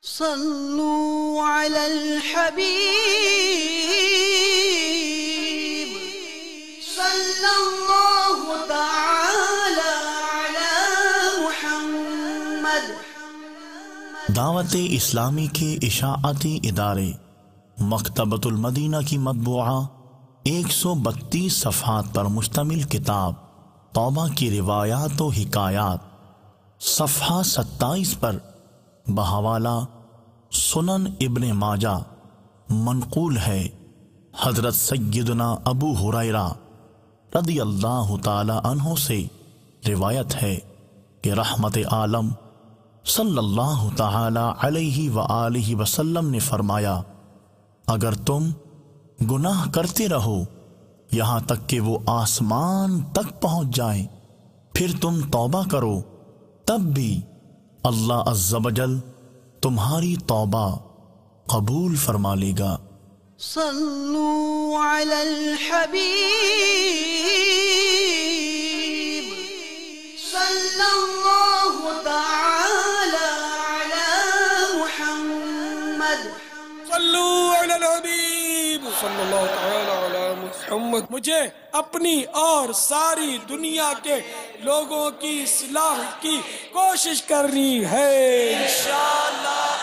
صلوا علی الحبیب صلی اللہ تعالی علی محمد۔ دعوت اسلامی کے اشاعتی ادارے مکتبۃ المدینہ کی مطبوعہ 132 صفحات پر مشتمل کتاب توبہ کی روایات و حکایات صفحہ 27 پر بحوالہ سنن ابن ماجہ منقول ہے، حضرت سیدنا ابو ہریرہ رضی اللہ تعالی عنہ سے روایت ہے کہ رحمت عالم صلی اللہ تعالی علیہ وآلہ وسلم نے فرمایا، اگر تم گناہ کرتے رہو یہاں تک کہ وہ آسمان تک پہنچ جائیں، پھر تم توبہ کرو، تب بھی اللہ عز و جل تمہاری توبہ قبول فرما لے گا۔ صلوا علی الحبیب صلی اللہ تعالی علی محمد۔ صلوا علی الحبیب صلی اللہ تعالی علی محمد۔ مجھے اپنی اور ساری دنیا کے لوگوں کی اصلاح کی کوشش کرنی ہے انشاءاللہ۔